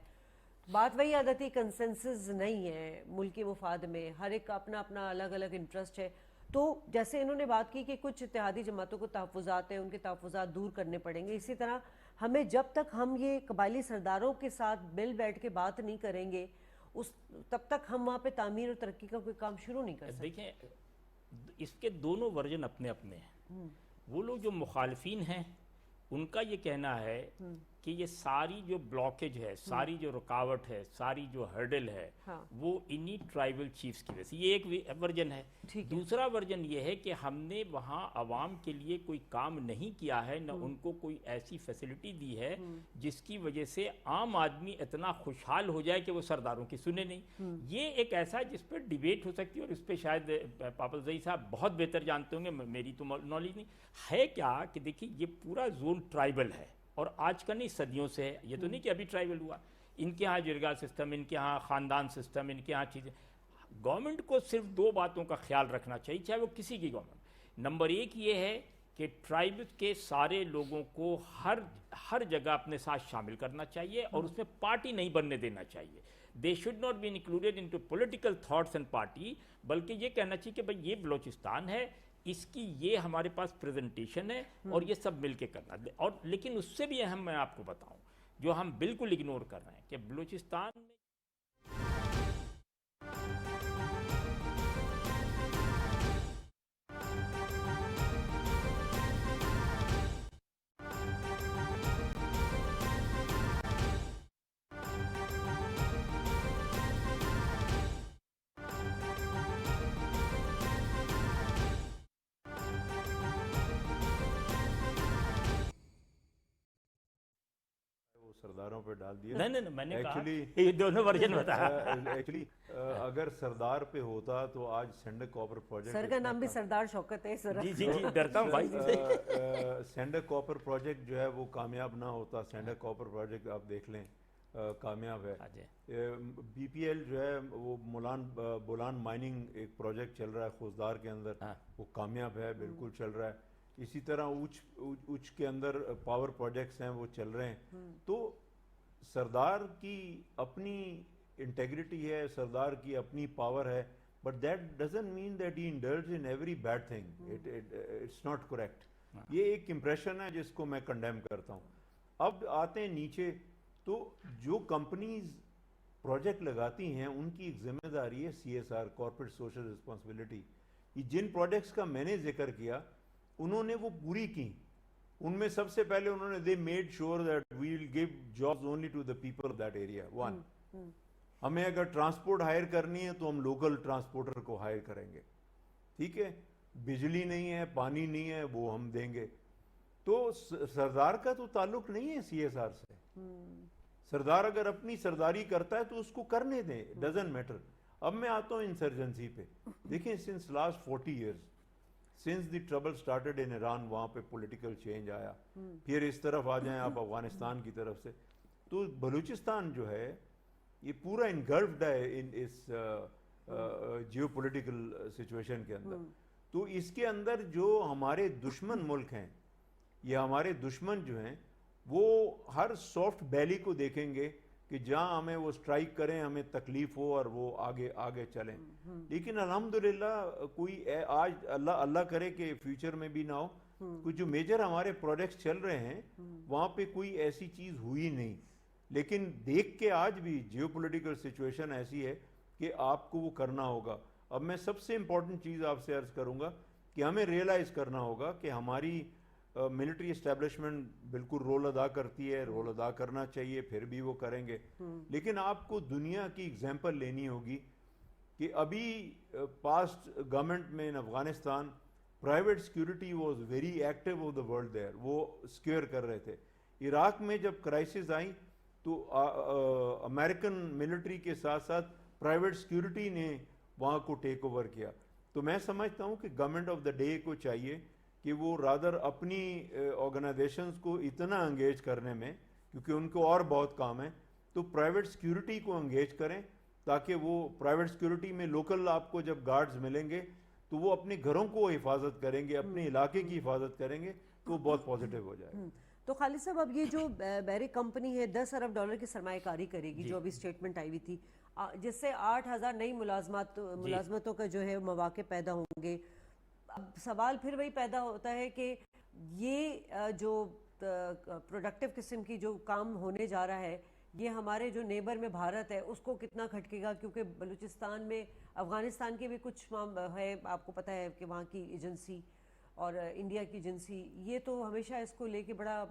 بات وہی عادتی کنسنسس نہیں ہے ملکی مفاد میں, ہر ایک کا اپنا اپنا الگ الگ انٹرسٹ ہے. تو جیسے انہوں نے بات کی کہ کچھ اتحادی جماعتوں کو تحفظات ہیں, ان کے تحفظات دور کرنے پڑیں گے, اسی طرح ہمیں جب تک ہم یہ قبائلی سرداروں کے ساتھ مل بیٹھ کے بات نہیں کریں گے تب تک ہم وہاں پہ تعمیر اور ترقی کا کوئی کام شروع نہیں کر سکتے. دیکھیں اس کے دونوں ورژن اپنے اپنے ہیں. وہ لوگ جو مخالفین ہیں ان کا یہ کہنا ہے کہ یہ ساری جو بلاکیج ہے, ساری جو رکاوٹ ہے, ساری جو ہرڈل ہے, وہ انہی ٹرائبل چیفز کی وجہ سے. یہ ایک ورژن ہے. دوسرا ورژن یہ ہے کہ ہم نے وہاں عوام کے لیے کوئی کام نہیں کیا ہے, نہ ان کو کوئی ایسی فیسلٹی دی ہے جس کی وجہ سے عام آدمی اتنا خوشحال ہو جائے کہ وہ سرداروں کی سنے نہیں. یہ ایک ایسا ہے جس پہ ڈیبیٹ ہو سکتی ہے, اور اس پہ شاید پاپل زئی صاحب بہت بہتر جانتے ہوں گے, میری تو نالج نہیں ہے. کیا کہ دیکھیے یہ پورا زون ٹرائبل ہے, اور آج کا نہیں صدیوں سے ہے. یہ تو نہیں کہ ابھی ٹرائبل ہوا. ان کے ہاں جرگا سسٹم, ان کے ہاں خاندان سسٹم, ان کے ہاں چیزیں. گورنمنٹ کو صرف دو باتوں کا خیال رکھنا چاہیے, چاہے وہ کسی کی گورنمنٹ. نمبر ایک یہ ہے کہ ٹرائب کے سارے لوگوں کو ہر جگہ اپنے ساتھ شامل کرنا چاہیے, اور اس میں پارٹی نہیں بننے دینا چاہیے. They should not be included into political thoughts and party, بلکہ یہ کہنا چاہیے کہ بھائی یہ بلوچستان ہے, اس کی یہ ہمارے پاس پریزنٹیشن ہے, اور یہ سب مل کے کرنا. اور لیکن اس سے بھی اہم میں آپ کو بتاؤں جو ہم بالکل اگنور کر رہے ہیں کہ بلوچستان میں سرداروں پہ ڈال دیا. نہیں میں نے کہا یہ دونوں ورژن بتایا. ایکچولی اگر سردار پہ ہوتا تو آج سینڈک کاپر پروجیکٹ, سر کا نام بھی سردار شوکت ہے. جی ڈرتا ہوں بھائی. سینڈک کاپر پروجیکٹ جو ہے وہ کامیاب نہ ہوتا. سینڈک کاپر پروجیکٹ آپ دیکھ لیں کامیاب ہے. بی پی ایل جو ہے وہ بولان مائننگ ایک پروجیکٹ چل رہا ہے خوزدار کے اندر, وہ کامیاب ہے, بالکل چل رہا ہے. اسی طرح اوچ کے اندر پاور پروجیکٹس ہیں وہ چل رہے ہیں. تو سردار کی اپنی انٹیگریٹی ہے, سردار کی اپنی پاور ہے, but that doesn't mean that he indulge in every bad thing. It's not correct. یہ ایک امپریشن ہے جس کو میں کنڈیم کرتا ہوں. اب آتے ہیں نیچے, تو جو کمپنیز پروجیکٹ لگاتی ہیں ان کی ایک ذمہ داری ہے CSR, کارپوریٹ سوشل رسپانسبلٹی. جن پروجیکٹس کا میں نے ذکر کیا انہوں نے وہ پوری کی. ان میں سب سے پہلے انہوں نے they made sure that we will give jobs only to the people of that area. One, ہمیں اگر ٹرانسپورٹ ہائر کرنی ہے تو ہم لوکل ٹرانسپورٹر کو ہائر کریں گے, ٹھیک ہے. بجلی نہیں ہے, پانی نہیں ہے, وہ ہم دیں گے. تو سردار کا تو تعلق نہیں ہے CSR سے. سردار اگر اپنی سرداری کرتا ہے تو اس کو کرنے دیں, ڈزنٹ میٹر. اب میں آتا ہوں انسرجنسی پہ. دیکھیں since last 40 years, since the trouble started in Iran, وہاں پہ پولیٹیکل چینج آیا. پھر اس طرف آ جائیں آپ افغانستان کی طرف سے, تو بلوچستان جو ہے یہ پورا انگلفڈ ہے ان اس جیو پولیٹیکل سچویشن کے اندر. تو اس کے اندر جو ہمارے دشمن ملک ہیں, یہ ہمارے دشمن جو ہیں وہ ہر سافٹ بیلی کو دیکھیں گے کہ جہاں ہمیں وہ سٹرائک کریں, ہمیں تکلیف ہو اور وہ آگے چلیں. لیکن الحمدللہ کوئی آج اللہ کرے کہ فیوچر میں بھی نہ ہو, کچھ جو میجر ہمارے پروجیکٹس چل رہے ہیں وہاں پہ کوئی ایسی چیز ہوئی نہیں. لیکن دیکھ کے آج بھی جیو پولیٹیکل سچویشن ایسی ہے کہ آپ کو وہ کرنا ہوگا. اب میں سب سے امپورٹنٹ چیز آپ سے عرض کروں گا کہ ہمیں ریئلائز کرنا ہوگا کہ ہماری ملٹری اسٹیبلشمنٹ بالکل رول ادا کرتی ہے, رول ادا کرنا چاہیے, پھر بھی وہ کریں گے. لیکن آپ کو دنیا کی اگزامپل لینی ہوگی کہ ابھی پاسٹ گورنمنٹ میں in Afghanistan private security was very active of the world there, وہ سکیور کر رہے تھے. عراق میں جب کرائسس آئیں تو امریکن ملٹری کے ساتھ ساتھ پرائیویٹ سیکیورٹی نے وہاں کو ٹیک اوور کیا. تو میں سمجھتا ہوں کہ گورنمنٹ آف دا ڈے کو چاہیے کہ وہ رادر اپنی آرگنائزیشنز کو اتنا انگیج کرنے میں کیونکہ ان کو اور بہت کام ہے. تو پرائیویٹ سیکیورٹی کو انگیج کریں تاکہ وہ پرائیویٹ سیکیورٹی میں لوکل آپ کو جب گارڈز ملیں گے تو وہ اپنے گھروں کو حفاظت کریں گے, اپنے علاقے کی حفاظت کریں گے, تو وہ بہت پازیٹیو ہو جائے گا. تو خالد صاحب اب یہ جو بیرک کمپنی ہے $10 ارب کی سرمایہ کاری کرے گی, جو ابھی اسٹیٹمنٹ آئی ہوئی تھی, جس سے 8,000 نئی ملازمتوں کا جو ہے مواقع پیدا ہوں گے. اب سوال پھر وہی پیدا ہوتا ہے کہ یہ جو پروڈکٹیو قسم کی جو کام ہونے جا رہا ہے, یہ ہمارے جو نیبر میں بھارت ہے اس کو کتنا کھٹکے گا, کیونکہ بلوچستان میں افغانستان کے بھی کچھ ہے, آپ کو پتہ ہے کہ وہاں کی ایجنسی اور انڈیا کی ایجنسی, یہ تو ہمیشہ اس کو لے کے بڑا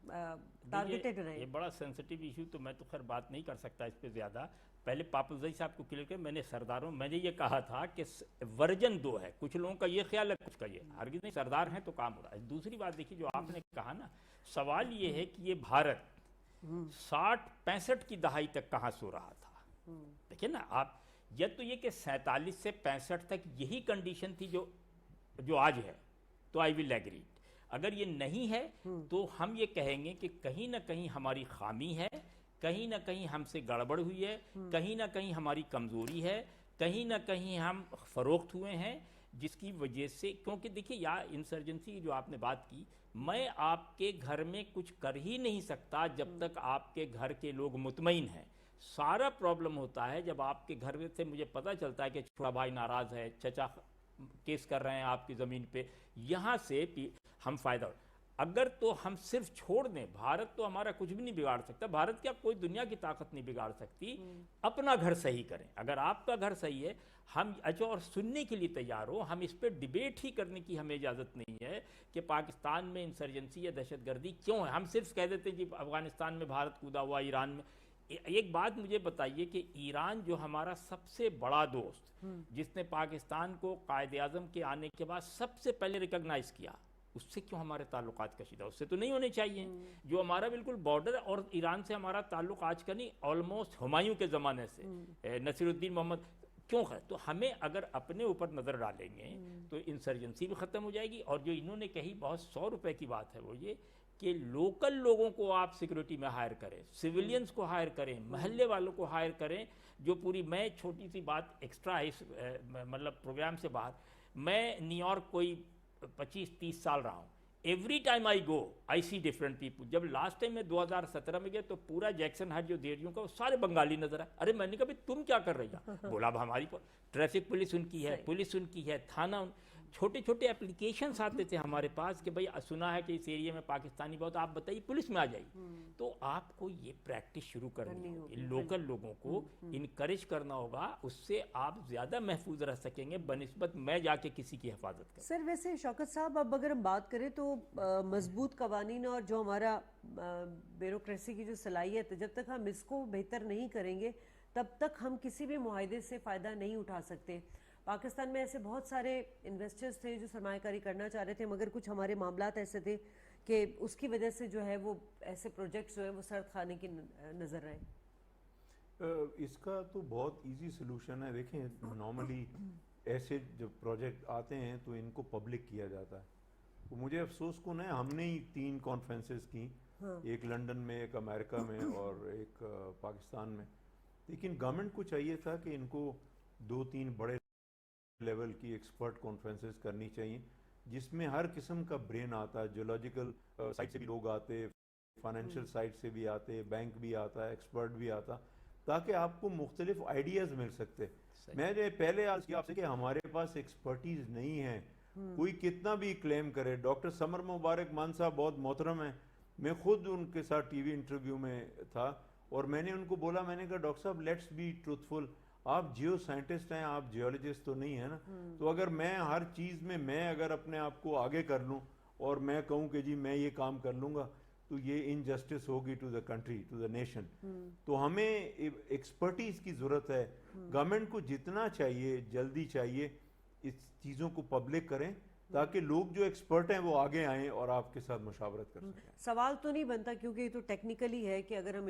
ٹارگیٹڈ رہے. یہ بڑا سینسٹیو ایشو, تو میں تو خیر بات نہیں کر سکتا اس پہ زیادہ. پہلے پاپوزئی صاحب کو کلیئر کیا, میں نے یہ کہا تھا کہ ورژن 2 ہے, کچھ لوگوں کا یہ خیال ہے, کچھ کا یہ, ہرگز نہیں, سردار ہیں تو کام ہو رہا ہے. دوسری بات دیکھیے جو آپ نے کہا نا, سوال یہ ہے کہ یہ بھارت 60-65 کی دہائی تک کہاں سو رہا تھا. دیکھیں نا آپ, یا تو یہ کہ 47 سے 65 تک یہی کنڈیشن تھی جو آج ہے, تو آئی ول ایگری. اگر یہ نہیں ہے تو ہم یہ کہیں گے کہ کہیں نہ کہیں ہماری خامی ہے, کہیں نہ کہیں ہم سے گڑبڑ ہوئی ہے, کہیں نہ کہیں ہماری کمزوری ہے, کہیں نہ کہیں ہم فروخت ہوئے ہیں, جس کی وجہ سے, کیونکہ دیکھیے یا انسرجنسی جو آپ نے بات کی, میں آپ کے گھر میں کچھ کر ہی نہیں سکتا جب تک آپ کے گھر کے لوگ مطمئن ہیں. سارا پرابلم ہوتا ہے جب آپ کے گھر سے مجھے پتہ چلتا ہے کہ چھوٹا بھائی ناراض ہے, چچا کیس کر رہے ہیں آپ کی زمین پہ, یہاں سے ہم فائدہ. اگر تو ہم صرف چھوڑ دیں, بھارت تو ہمارا کچھ بھی نہیں بگاڑ سکتا, بھارت کیا کوئی دنیا کی طاقت نہیں بگاڑ سکتی. اپنا گھر صحیح کریں. اگر آپ کا گھر صحیح ہے, ہم اچھا اور سننے کے لیے تیار ہو, ہم اس پہ ڈیبیٹ ہی کرنے کی ہمیں اجازت نہیں ہے کہ پاکستان میں انسرجنسی یا دہشت گردی کیوں ہے. ہم صرف کہہ دیتے ہیں کہ افغانستان میں بھارت کودا ہوا, ایران میں. ایک بات مجھے بتائیے کہ ایران جو ہمارا سب سے بڑا دوست, جس نے پاکستان کو قائد اعظم کے آنے کے بعد سب سے پہلے ریکگنائز کیا, اس سے کیوں ہمارے تعلقات کشیدہ؟ اس سے تو نہیں ہونے چاہیے. جو ہمارا بالکل بارڈر, اور ایران سے ہمارا تعلق آج کا نہیں, آلموسٹ ہمایوں کے زمانے سے, نصیر الدین محمد, کیوں ہے؟ تو ہمیں اگر اپنے اوپر نظر ڈالیں گے تو انسرجنسی بھی ختم ہو جائے گی. اور جو انہوں نے کہی بہت 100 روپے کی بات ہے, وہ یہ کہ لوکل لوگوں کو آپ سیکورٹی میں ہائر کریں, سیولینز کو ہائر کریں, محلے والوں کو ہائر کریں. جو پوری, میں چھوٹی سی بات ایکسٹرا ہے مطلب پروگرام سے باہر, میں نیو یارک کوئی 25-30 سال رہا ہوں. Every time I go I see different people. جب لاسٹ ٹائم میں 2017 میں گیا تو پورا جیکسن ہٹ جو دیریوں کا, وہ سارے بنگالی نظر آئے. ارے میں نے کہا تم کیا کر رہی ہو؟ بولا اب ہماری ٹریفک پولیس ان کی ہے, پولیس ان کی ہے, تھانہ. چھوٹے چھوٹے اپلیکیشنس آتے تھے ہمارے پاس کہ بھئی سنا ہے کہ اس ایریا میں پاکستانی بہت, آپ بتائیے پولیس میں آ جائیے. تو آپ کو یہ پریکٹس شروع کرنی ہوگی, لوکل لوگوں کو انکریج کرنا ہوگا, اس سے آپ زیادہ محفوظ رہ سکیں گے بنسبت میں جا کے کسی کی حفاظت کروں. سر ویسے شوکت صاحب, اب اگر ہم بات کریں تو مضبوط قوانین اور جو ہمارا بیوروکریسی کی جو صلاحیت ہے, جب تک ہم اس کو بہتر نہیں کریں گے تب تک ہم کسی بھی معاہدے سے فائدہ نہیں اٹھا سکتے. پاکستان میں ایسے بہت سارے انویسٹرز تھے جو سرمایہ کاری کرنا چاہ رہے تھے, مگر کچھ ہمارے معاملات ایسے تھے کہ اس کی وجہ سے جو ہے وہ ایسے پروجیکٹس جو ہیں وہ سرد کھانے کی نظر رہے. اس کا تو بہت ایزی سلوشن ہے. دیکھیں نارملی ایسے جب پروجیکٹ آتے ہیں تو ان کو پبلک کیا جاتا ہے. مجھے افسوس کن ہے, ہم نے ہی 3 کانفرنسز کی, ایک لنڈن میں, ایک امریکہ میں اور ایک پاکستان میں. لیکن گورنمنٹ کو چاہیے تھا کہ ان کو 2-3 بڑے لیول کی ایکسپرٹ کانفرنسز کرنی چاہیے, جس میں ہر قسم کا برین آتا, جیولوجیکل سائٹ سے بھی لوگ آتے, فائنینشیل سائٹ سے بھی آتے, بینک بھی آتا, ایکسپرٹ بھی آتا, تاکہ آپ کو مختلف آئیڈیاز مل سکتے. میں نے پہلے عرض کیا آپ سے کہ ہمارے پاس ایکسپرٹیز نہیں ہے, کوئی کتنا بھی کلیم کرے. ڈاکٹر سمر مبارک مان صاحب بہت محترم ہیں, میں خود ان کے ساتھ ٹی وی انٹرویو میں تھا اور میں نے ان کو بولا, میں نے کہا ڈاکٹر صاحب لیٹس بی ٹروتھفل, آپ جیو سائنٹسٹ ہیں, آپ جیولوجسٹ تو نہیں ہے نا. تو اگر میں ہر چیز میں اگر اپنے آپ کو آگے کر لوں اور میں کہوں کہ جی میں یہ کام کر لوں گا, تو یہ انجسٹس ہوگی to the country, to the nation. تو ہمیں ایکسپرٹیز کی ضرورت ہے. گورنمنٹ کو جتنا چاہیے جلدی چاہیے اس چیزوں کو پبلک کریں تاکہ لوگ جو ایکسپرٹ ہیں وہ آگے آئیں اور آپ کے ساتھ مشاورت کر سکیں. سوال تو نہیں بنتا کیونکہ یہ تو ٹیکنیکلی ہے کہ اگر ہم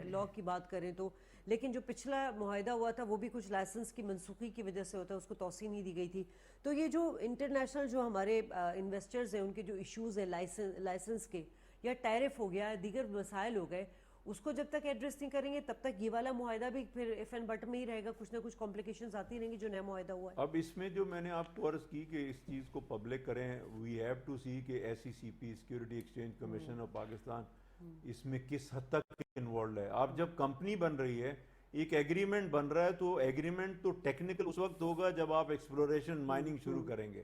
لاء کی بات کریں تو, لیکن جو پچھلا معاہدہ ہوا تھا وہ بھی کچھ لائسنس کی منسوخی کی وجہ سے ہوتا ہے, اس کو توسیع نہیں دی گئی تھی. تو یہ جو انٹرنیشنل جو ہمارے انویسٹرز ہیں ان کے جو ایشوز ہیں لائسنس کے, یا ٹیرف ہو گیا، دیگر مسائل ہو گئے، اس کو جب تک ایڈریس نہیں کریں گے تب تک یہ والا معاہدہ بھی پھر اف اینڈ بٹ میں ہی رہے گا، کچھ نہ کچھ کمپلیکیشنز آتی رہیں گی جو نیا معاہدہ ہوا ہے. اب اس میں جو میں نے آپ کو عرض کی کہ اس چیز کو پبلک کریں، وی ہیو ٹو سی کہ SECP security exchange commission of Pakistan اس میں کس حد تک انوالوڈ ہے. آپ جب کمپنی بن رہی ہے، ایک ایگریمنٹ بن رہا ہے، تو ایگریمنٹ تو ٹیکنیکل اس وقت ہوگا جب آپ ایکسپلوریشن مائننگ شروع کریں گے.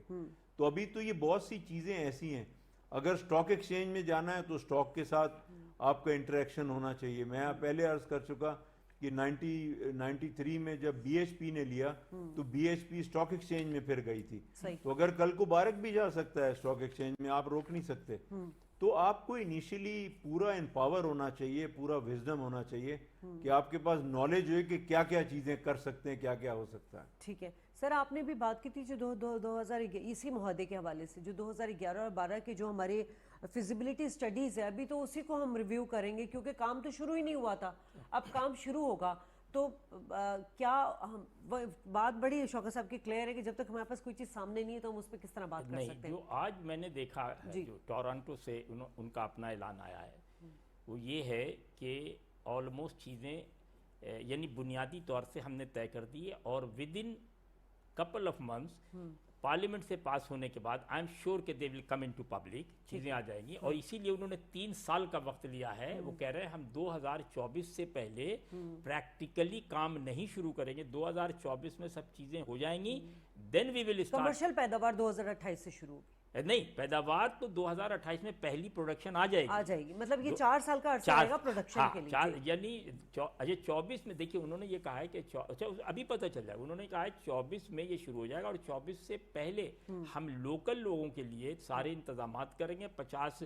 تو ابھی تو یہ بہت سی چیزیں ایسی ہیں، اگر سٹاک ایکسچینج میں جانا ہے تو سٹاک کے ساتھ آپ کا انٹریکشن ہونا چاہیے. میں پہلے عرض کر چکا کہ 93 میں جب BHP نے لیا تو BHP سٹاک ایکسچینج میں پھر گئی تھی. تو اگر کل کو بارک بھی جا سکتا ہے سٹاک ایکسچینج میں، آپ روک نہیں سکتے. تو آپ کو انیشلی پورا امپاور ہونا چاہیے، پورا وزڈم ہونا چاہیے کہ آپ کے پاس نالج ہوئے کہ کیا کیا چیزیں کر سکتے ہیں، کیا کیا ہو سکتا ہے. ٹھیک ہے سر، آپ نے بھی بات کی تھی جو 2011 اسی معاہدے کے حوالے سے جو 2011 اور 12 کے جو ہمارے فیزیبلٹی اسٹڈیز ہے، ابھی تو اسی کو ہم ریویو کریں گے کیونکہ کام تو شروع ہی نہیں ہوا تھا، اب کام شروع ہوگا. تو کیا بات بڑی شوکت صاحب کی کلیئر ہے کہ جب تک ہمارے پاس کوئی چیز سامنے نہیں ہے تو ہم اس پہ کس طرح بات کر سکتے ہیں؟ جو آج میں نے دیکھا ہے جو ٹورنٹو سے ان کا اپنا اعلان آیا ہے، وہ یہ ہے کہ آلموسٹ چیزیں یعنی بنیادی طور سے ہم نے طے کر دی ہے، اور with in couple of months parliament سے پاس ہونے کے بعد آئی ایم شیور کہ دے ول کم ان ٹو پبلک، چیزیں آ جائیں گی. اور اسی لیے انہوں نے 3 سال کا وقت لیا ہے. وہ کہہ رہے ہیں ہم 2024 سے پہلے پریکٹیکلی کام نہیں شروع کریں گے، 2024 میں سب چیزیں ہو جائیں گی، دین وی ول اسٹارٹ. کمرشل پیداوار 2028 سے شروع ہوگی؟ نہیں، پیداوار تو 2028 میں پہلی پروڈکشن آ جائے گی. مطلب یہ 4 سال کا عرصہ رہے گا پروڈکشن کے لیے. یعنی 24 میں دیکھیے انہوں نے یہ کہا ہے کہ ابھی پتہ چل جائے گا، انہوں نے کہا ہے 24 میں یہ شروع ہو جائے گا، اور 24 سے پہلے ہم لوکل لوگوں کے لیے سارے انتظامات کریں گے. $50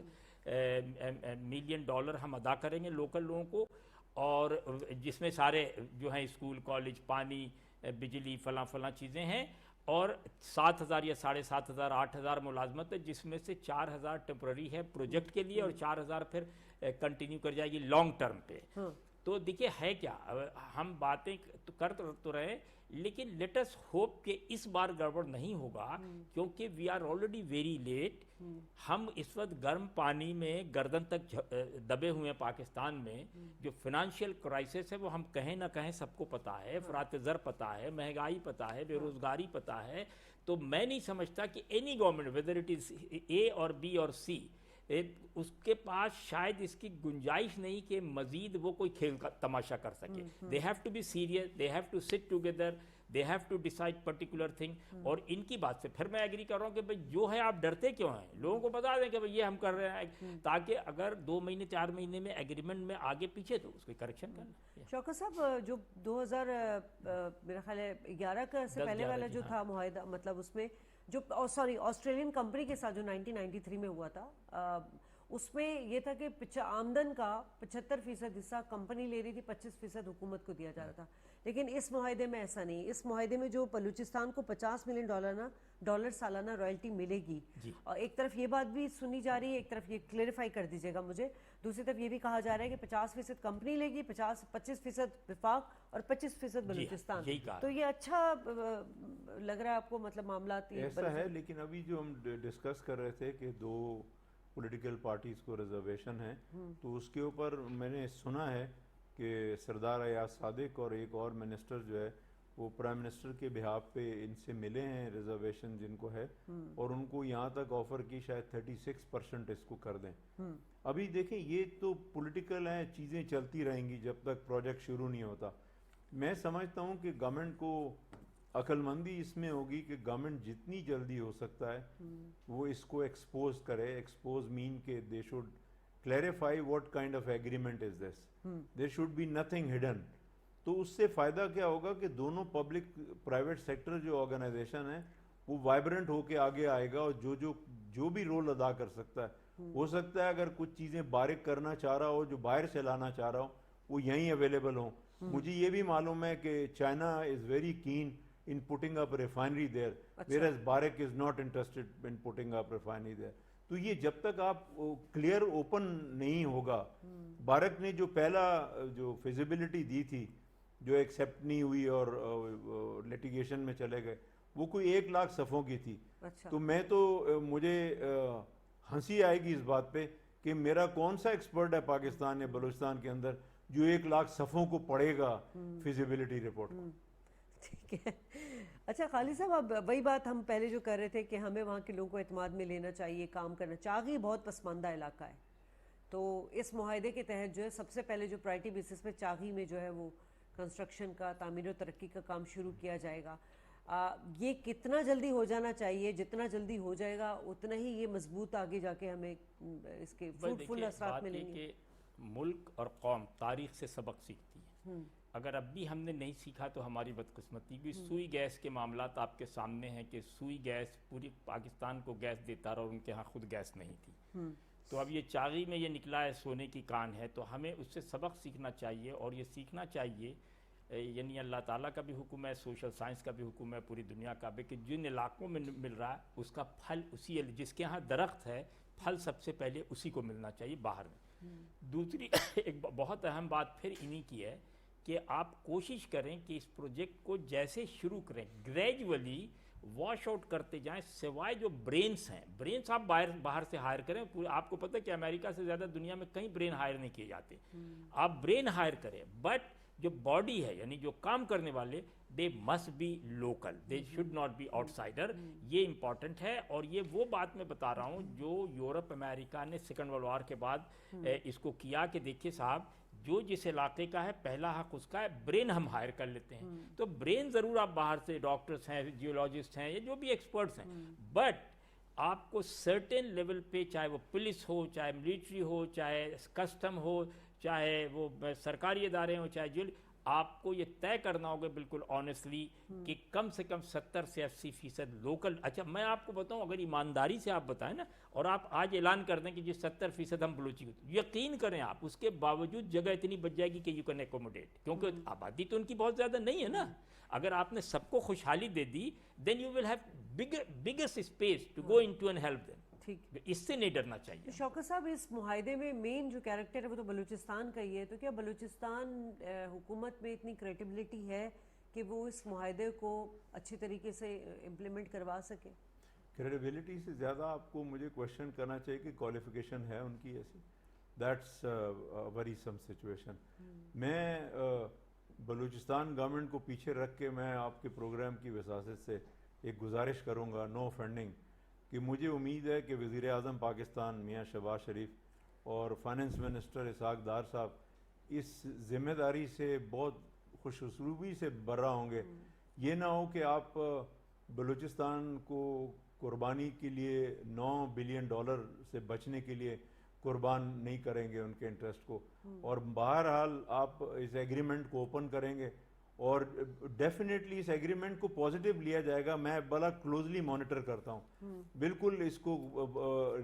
ملین ہم ادا کریں گے لوکل لوگوں کو، اور جس میں سارے جو ہیں اسکول، کالج، پانی، بجلی، فلاں چیزیں ہیں، اور 7,000 یا 7,500 8,000 ملازمت ہے، جس میں سے 4,000 ٹیمپرری ہے پروجیکٹ کے لیے، اور 4,000 پھر کنٹینیو کر جائے گی لانگ ٹرم پہ. تو دیکھیے ہے کیا، ہم باتیں کر تو رہے، لیکن لیٹ اس ہوپ کہ اس بار گڑبڑ نہیں ہوگا، کیونکہ we are already very late. ہم اس وقت گرم پانی میں گردن تک دبے ہوئے ہیں پاکستان میں. جو فنانشیل کرائسس ہے وہ ہم کہیں نہ کہیں سب کو پتہ ہے، افراط زر پتہ ہے، مہنگائی پتہ ہے، بے روزگاری پتہ ہے. تو میں نہیں سمجھتا کہ any government whether it is A اور B اور C، اس کے پاس شاید اس کی گنجائش نہیں کہ مزید وہ کوئی کھیل کا تماشا کر سکے. They have to be serious, they have to sit together, they have to decide particular thing. اور ان کی بات سے پھر میں ایگری کر رہا ہوں کہ بھئی جو ہے آپ ڈرتے کیوں ہیں، لوگوں کو بتا دیں کہ بھئی یہ ہم کر رہے ہیں، تاکہ اگر 2 مہینے 4 مہینے میں ایگریمنٹ میں آگے پیچھے تو اس کو کریکشن کرنا. شوکت صاحب، جو 2000 میرا خیال ہے 11 کا سے پہلے والا جو تھا معاہدہ، مطلب اس میں جو آسٹریلین کمپنی کے ساتھ جو 1993 میں ہوا تھا، اس میں یہ تھا کہ آمدن کا 75% حصہ کمپنی لے رہی تھی، 25% حکومت کو دیا جا رہا تھا. لیکن اس معاہدے میں ایسا نہیں. اس معاہدے میں جو بلوچستان کو $50 ملین سالانہ رائلٹی ملے گی. اور ایک طرف یہ بات بھی سنی جا رہی ہے، ایک طرف یہ کلیریفائی کر دیجیے گا مجھے، دوسری طرف یہ بھی کہا جا رہا ہے کہ 50% کمپنی لے گی، 25% وفاق اور 25% بلوچستان. تو یہ اچھا لگ رہا ہے آپ کو، مطلب معاملات ایسا ہے. لیکن ابھی جو ہم ڈسکس کر رہے تھے کہ 2 پولیٹیکل پارٹیز کو ریزرویشن ہے، تو اس کے اوپر میں نے سنا ہے کہ سردار ایاز صادق اور ایک اور منسٹر جو ہے وہ پرائم منسٹر کے بہاف پہ ان سے ملے ہیں ریزرویشن جن کو ہے، اور ان کو یہاں تک آفر کی شاید 36% اس کو کر دیں. ابھی دیکھیں یہ تو پولیٹیکل ہیں، چیزیں چلتی رہیں گی جب تک پروجیکٹ شروع نہیں ہوتا. میں سمجھتا ہوں کہ گورنمنٹ کو عقل مندی اس میں ہوگی کہ گورنمنٹ جتنی جلدی ہو سکتا ہے وہ اس کو ایکسپوز کرے. ایکسپوز مین کہ they should clarify what kind of agreement is this, there should be nothing hidden. تو اس سے فائدہ کیا ہوگا کہ دونوں پبلک پرائیویٹ سیکٹر جو آرگنائزیشن ہے وہ وائبرنٹ ہو کے آگے آئے گا، اور جو بھی رول ادا کر سکتا ہے، ہو سکتا ہے اگر کچھ چیزیں باریک کرنا چاہ رہا ہو، جو باہر سے لانا چاہ رہا ہو، وہ یہیں اویلیبل ہوں. مجھے یہ بھی معلوم ہے کہ China is very keen in putting up a refinery there, whereas Barrick is not interested in putting up refinery there. تو یہ جب تک آپ کلیئر اوپن نہیں ہوگا، بارک نے جو پہلا جو فیزیبلٹی دی تھی جو ایکسیپٹ نہیں ہوئی اور لیٹیگیشن میں چلے گئے، وہ کوئی 1 لاکھ صفوں کی تھی. تو میں تو مجھے ہنسی آئے گی اس بات پہ کہ میرا کون سا ایکسپرٹ ہے پاکستان یا بلوچستان کے اندر جو 1 لاکھ صفحوں کو پڑھے گا فیزیبلٹی رپورٹ کو. ٹھیک ہے. اچھا خالد صاحب، اب وہی بات ہم پہلے جو کر رہے تھے کہ ہمیں وہاں کے لوگوں کو اعتماد میں لینا چاہیے، کام کرنا. چاغی بہت پسماندہ علاقہ ہے، تو اس معاہدے کے تحت جو ہے سب سے پہلے جو پرائرٹی بیسس پہ چاغی میں جو ہے وہ کنسٹرکشن کا، تعمیر و ترقی کا کام شروع کیا جائے گا. یہ کتنا جلدی ہو جانا چاہیے؟ جتنا جلدی ہو جائے گا اتنا ہی یہ مضبوط آگے جا کے ہمیں اس کے فروٹفل اثرات ملیں گے. ملک اور قوم تاریخ سے سبق سیکھتی ہے. اگر اب بھی ہم نے نہیں سیکھا تو ہماری بدقسمتی بھی. سوئی گیس کے معاملات آپ کے سامنے ہیں کہ سوئی گیس پوری پاکستان کو گیس دیتا رہا اور ان کے ہاں خود گیس نہیں تھی. تو اب یہ چاغی میں یہ نکلا ہے جونے کی کان ہے، تو ہمیں اس سے سبق سیکھنا چاہیے. اور یہ سیکھنا چاہیے، یعنی اللہ تعالیٰ کا بھی حکم ہے، سوشل سائنس کا بھی حکم ہے، پوری دنیا کا بھی، کہ جن علاقوں میں مل رہا ہے اس کا پھل اسی، جس کے ہاں درخت ہے پھل سب سے پہلے اسی کو ملنا چاہیے باہر میں. دوسری ایک بہت اہم بات پھر انہی کی ہے کہ آپ کوشش کریں کہ اس پروجیکٹ کو جیسے شروع کریں گریجولی واش آؤٹ کرتے جائیں، سوائے جو برینس ہیں. برینس آپ باہر سے ہائر کریں. آپ کو پتہ ہے کہ امریکہ سے زیادہ دنیا میں کہیں برین ہائر نہیں کیے جاتے. آپ برین ہائر کریں، بٹ جو باڈی ہے یعنی جو کام کرنے والے they must be local, they should not be outsider. یہ امپورٹنٹ ہے. اور یہ وہ بات میں بتا رہا ہوں جو یورپ امریکہ نے سیکنڈ ورلڈ وار کے بعد اس کو کیا کہ دیکھیے صاحب، جو جس علاقے کا ہے پہلا حق اس کا ہے، برین ہم ہائر کر لیتے ہیں. تو برین ضرور آپ باہر سے ڈاکٹرز ہیں، جیولوجسٹ ہیں، یا جو بھی ایکسپرٹس ہیں، بٹ آپ کو سرٹن لیول پہ، چاہے وہ پولیس ہو، چاہے ملٹری ہو، چاہے کسٹم ہو، چاہے وہ سرکاری ادارے ہوں، چاہے جیل، آپ کو یہ طے کرنا ہوگا بالکل آنیسٹلی کہ کم سے کم 70 سے 80% لوکل. اچھا میں آپ کو بتاؤں، اگر ایمانداری سے آپ بتائیں نا، اور آپ آج اعلان کر دیں کہ جی 70% ہم بلوچی، یقین کریں آپ اس کے باوجود جگہ اتنی بچ جائے گی کہ یو کین ایکوموڈیٹ، کیونکہ آبادی تو ان کی بہت زیادہ نہیں ہے نا. اگر آپ نے سب کو خوشحالی دے دی then you will have biggest space to go into and help them. ٹھیک. اس سے نہیں ڈرنا چاہیے. شوکت صاحب، اس معاہدے میں مین جو کیریکٹر ہے وہ تو بلوچستان کا ہی ہے، تو کیا بلوچستان حکومت میں اتنی کریڈیبلٹی ہے کہ وہ اس معاہدے کو اچھی طریقے سے امپلیمنٹ کروا سکے؟ کریڈیبلٹی سے زیادہ آپ کو مجھے کوشچن کرنا چاہیے کہ کوالیفیکیشن ہے ان کی ایسی. That's very some situation. میں بلوچستان گورنمنٹ کو پیچھے رکھ کے میں آپ کے پروگرام کی وساطت سے ایک گزارش کروں گا، نو فنڈنگ، کہ مجھے امید ہے کہ وزیر اعظم پاکستان میاں شہباز شریف اور فائنانس منسٹر اسحاق ڈار صاحب اس ذمہ داری سے بہت خوش اسلوبی سے برا ہوں گے. یہ نہ ہو کہ آپ بلوچستان کو قربانی کے لیے $9 بلین سے بچنے کے لیے قربان نہیں کریں گے ان کے انٹرسٹ کو، اور بہرحال آپ اس ایگریمنٹ کو اوپن کریں گے اور ڈیفینیٹلی اس ایگریمنٹ کو پازیٹیو لیا جائے گا. میں بڑا کلوزلی مانیٹر کرتا ہوں، بالکل اس کو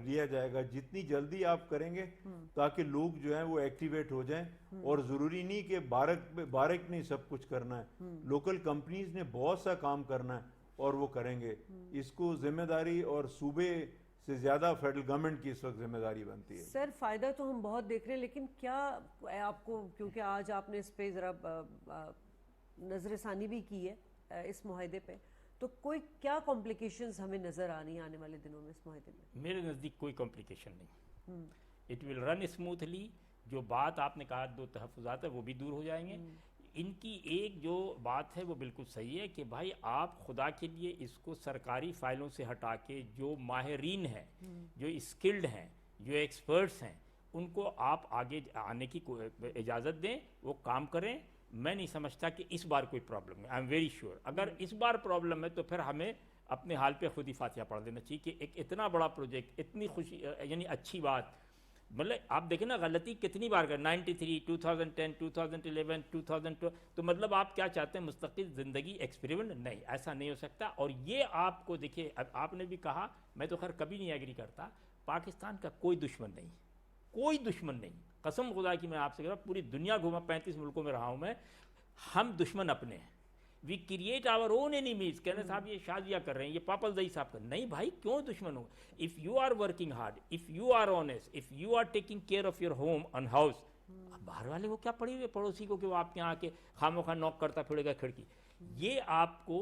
لیا جائے گا جتنی جلدی آپ کریں گے تاکہ لوگ جو ہیں وہ ایکٹیویٹ ہو جائیں. اور ضروری نہیں کہ بارک نہیں سب کچھ کرنا ہے، لوکل کمپنیز نے بہت سا کام کرنا ہے اور وہ کریں گے. اس کو ذمہ داری اور صوبے سے زیادہ فیڈرل گورنمنٹ کی اس وقت ذمہ داری بنتی ہے. سر فائدہ تو ہم بہت دیکھ رہے ہیں، لیکن کیا آپ کو، کیونکہ آج آپ نے اس پہ ذرا نظر ثانی بھی کی ہے اس معاہدے پہ، تو کوئی کیا کمپلیکیشنز ہمیں نظر آنی آنے والے دنوں میں اس معاہدے میں؟ میرے نزدیک کوئی کمپلیکیشن نہیں. It will run smoothly. جو بات آپ نے کہا 2 تحفظات ہے وہ بھی دور ہو جائیں گے. ان کی ایک جو بات ہے وہ بالکل صحیح ہے کہ بھائی آپ خدا کے لیے اس کو سرکاری فائلوں سے ہٹا کے جو ماہرین ہیں، جو اسکلڈ ہیں، جو ایکسپرٹس ہیں، ان کو آپ آگے آنے کی اجازت دیں، وہ کام کریں. میں نہیں سمجھتا کہ اس بار کوئی پرابلم ہے. آئی ایم ویری شیور اگر اس بار پرابلم ہے تو پھر ہمیں اپنے حال پہ خود ہی فاتحہ پڑھ دینا چاہیے کہ ایک اتنا بڑا پروجیکٹ، اتنی خوشی یعنی اچھی بات، مطلب آپ دیکھیں نا غلطی کتنی بار کر 93 2010 2011 2012. تو مطلب آپ کیا چاہتے ہیں؟ مستقل زندگی ایکسپیریمنٹ؟ نہیں، ایسا نہیں ہو سکتا. اور یہ آپ کو دیکھیے، آپ نے بھی کہا، میں تو خیر کبھی نہیں ایگری کرتا، پاکستان کا کوئی دشمن نہیں، کوئی دشمن نہیں. قسم خدا کی میں آپ سے کہہ رہا ہوں، پوری دنیا گھوما، 35 ملکوں میں رہا ہوں میں. ہم دشمن اپنے ہیں. We create our own enemies. کہنے صاحب یہ شادیاں کر رہے ہیں، یہ پاپل زئی صاحب کر، نہیں بھائی کیوں دشمن ہو؟ If you are working hard, if you are honest, if you are taking care of your home and house, باہر والے کو کیا پڑی ہوئے پڑوسی کو کہ وہ آپ کے یہاں کے خاموخواہ نوک کرتا پھرے گا کھڑکی. یہ آپ کو